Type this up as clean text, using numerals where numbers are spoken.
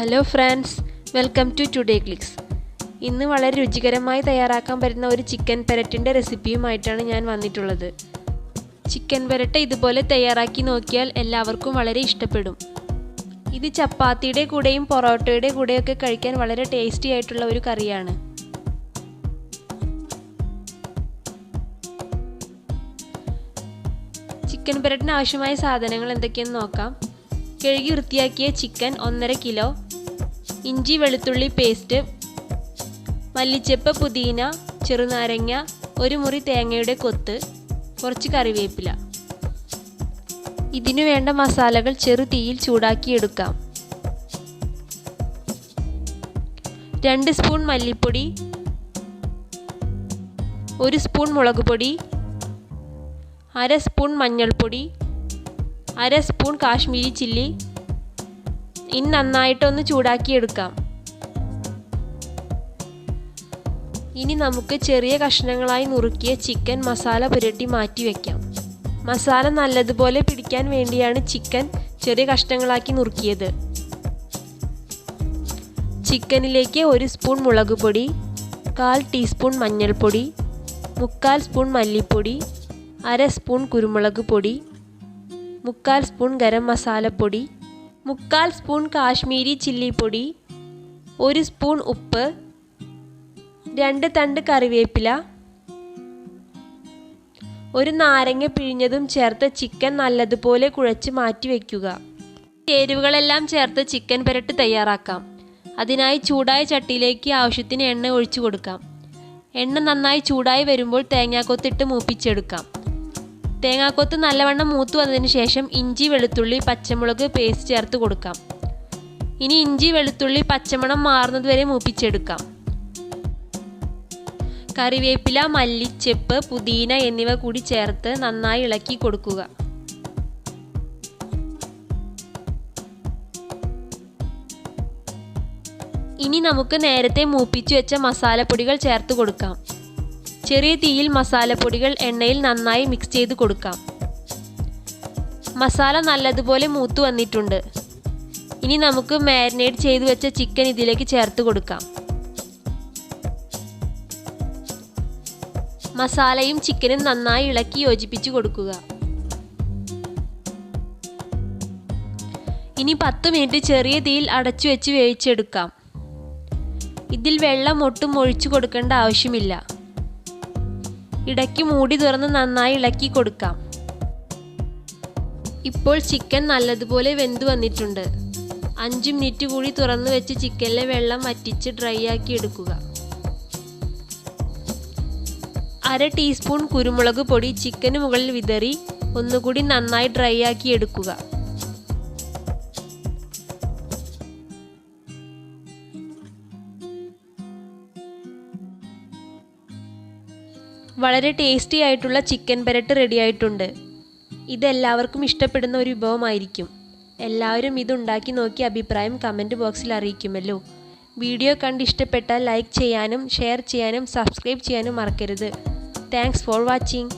Hello friends, welcome to today clicks. ഇന്ന് വളരെ രുചികരമായി തയ്യാറാക്കാൻ പറ്റുന്ന ഒരു ചിക്കൻ പെരട്ടിൻ്റെ റെസിപ്പിയുമായിട്ടാണ് ഞാൻ വന്നിട്ടുള്ളത്. ചിക്കൻ പെരട്ട് ഇതുപോലെ തയ്യാറാക്കി നോക്കിയാൽ എല്ലാവർക്കും വളരെ ഇഷ്ടപ്പെടും. ഇത് ചപ്പാത്തിയുടെ കൂടെയും പൊറോട്ടയുടെ കൂടെയൊക്കെ കഴിക്കാൻ വളരെ ടേസ്റ്റി ആയിട്ടുള്ള ഒരു കറിയാണ്. ചിക്കൻ പെരട്ടിന് ആവശ്യമായ സാധനങ്ങൾ എന്തൊക്കെയെന്ന് നോക്കാം. കഴുകി വൃത്തിയാക്കിയ ചിക്കൻ 1.5 കിലോ, ഇഞ്ചി വെളുത്തുള്ളി പേസ്റ്റ്, മല്ലിച്ചപ്പ്, പുതിന, ചെറുനാരങ്ങ, ഒരു മുറി തേങ്ങയുടെ കൊത്ത്, കുറച്ച് കറിവേപ്പില. ഇതിനു വേണ്ട മസാലകൾ ചെറു തീയിൽ ചൂടാക്കിയെടുക്കാം. 2 സ്പൂൺ മല്ലിപ്പൊടി, 1 സ്പൂൺ മുളക് പൊടി, 1/2 സ്പൂൺ മഞ്ഞൾപ്പൊടി, 1/2 സ്പൂൺ കാശ്മീരി ചില്ലി. ഇനി നന്നായിട്ടൊന്ന് ചൂടാക്കിയെടുക്കാം. ഇനി നമുക്ക് ചെറിയ കഷ്ണങ്ങളായി നുറുക്കിയ ചിക്കൻ മസാല പുരട്ടി മാറ്റി വയ്ക്കാം. മസാല നല്ലതുപോലെ പിടിക്കാൻ വേണ്ടിയാണ് ചിക്കൻ ചെറിയ കഷ്ണങ്ങളാക്കി നുറുക്കിയത്. ചിക്കനിലേക്ക് 1 സ്പൂൺ മുളക് പൊടി, 1/4 ടീസ്പൂൺ മഞ്ഞൾപ്പൊടി, 3/4 സ്പൂൺ മല്ലിപ്പൊടി, 1/2 സ്പൂൺ കുരുമുളക് പൊടി, 3/4 സ്പൂൺ ഗരം മസാലപ്പൊടി, 3/4 സ്പൂൺ കാശ്മീരി ചില്ലിപ്പൊടി, 1 സ്പൂൺ ഉപ്പ്, 2 തണ്ട് കറിവേപ്പില, 1 നാരങ്ങ പിഴിഞ്ഞതും ചേർത്ത് ചിക്കൻ നല്ലതുപോലെ കുഴച്ച് മാറ്റി വയ്ക്കുക. ചേരുവകളെല്ലാം ചേർത്ത് ചിക്കൻ പെരട്ട് തയ്യാറാക്കാം. അതിനായി ചൂടായ ചട്ടിയിലേക്ക് ആവശ്യത്തിന് എണ്ണ ഒഴിച്ചു കൊടുക്കാം. എണ്ണ നന്നായി ചൂടായി വരുമ്പോൾ തേങ്ങാക്കൊത്തിട്ട് മൂപ്പിച്ചെടുക്കാം. തേങ്ങാക്കൊത്ത് നല്ലവണ്ണം മൂത്ത് വന്നതിന് ശേഷം ഇഞ്ചി വെളുത്തുള്ളി പച്ചമുളക് പേസ്റ്റ് ചേർത്ത് കൊടുക്കാം. ഇനി ഇഞ്ചി വെളുത്തുള്ളി പച്ചമണം മാറുന്നതുവരെ മൂപ്പിച്ചെടുക്കാം. കറിവേപ്പില, മല്ലിച്ചെപ്പ്, പുതിന എന്നിവ കൂടി ചേർത്ത് നന്നായി ഇളക്കി കൊടുക്കുക. ഇനി നമുക്ക് നേരത്തെ മൂപ്പിച്ചു വെച്ച മസാലപ്പൊടികൾ ചേർത്ത് കൊടുക്കാം. ചെറിയ തീയിൽ മസാലപ്പൊടികൾ എണ്ണയിൽ നന്നായി മിക്സ് ചെയ്ത് കൊടുക്കാം. മസാല നല്ലതുപോലെ മൂത്ത് വന്നിട്ടുണ്ട്. ഇനി നമുക്ക് മാരിനേറ്റ് ചെയ്തു വെച്ച ചിക്കൻ ഇതിലേക്ക് ചേർത്ത് കൊടുക്കാം. മസാലയും ചിക്കനും നന്നായി ഇളക്കി യോജിപ്പിച്ച് കൊടുക്കുക. ഇനി 10 മിനിറ്റ് ചെറിയ തീയിൽ അടച്ചു വെച്ച് വേവിച്ചെടുക്കാം. ഇതിൽ വെള്ളം ഒട്ടും ഒഴിച്ചു കൊടുക്കേണ്ട ആവശ്യമില്ല. ഇടയ്ക്ക് മൂടി തുറന്ന് നന്നായി ഇളക്കി കൊടുക്കാം. ഇപ്പോൾ ചിക്കൻ നല്ലതുപോലെ വെന്തു വന്നിട്ടുണ്ട്. 5 മിനിറ്റ് കൂടി തുറന്നു വെച്ച് ചിക്കനിലെ വെള്ളം വറ്റിച്ച് ഡ്രൈ ആക്കി എടുക്കുക. 1/2 ടീസ്പൂൺ കുരുമുളക് പൊടി ചിക്കന് മുകളിൽ വിതറി ഒന്നുകൂടി നന്നായി ഡ്രൈ ആക്കി എടുക്കുക. വളരെ ടേസ്റ്റി ആയിട്ടുള്ള ചിക്കൻ പെരട്ട് റെഡി ആയിട്ടുണ്ട്. ഇതെല്ലാവർക്കും ഇഷ്ടപ്പെടുന്ന ഒരു വിഭവമായിരിക്കും. എല്ലാവരും ഇതുണ്ടാക്കി നോക്കി അഭിപ്രായം കമൻറ്റ് ബോക്സിൽ അറിയിക്കുമല്ലോ. വീഡിയോ കണ്ട് ഇഷ്ടപ്പെട്ടാൽ ലൈക്ക് ചെയ്യാനും ഷെയർ ചെയ്യാനും സബ്സ്ക്രൈബ് ചെയ്യാനും മറക്കരുത്. Thanks for watching.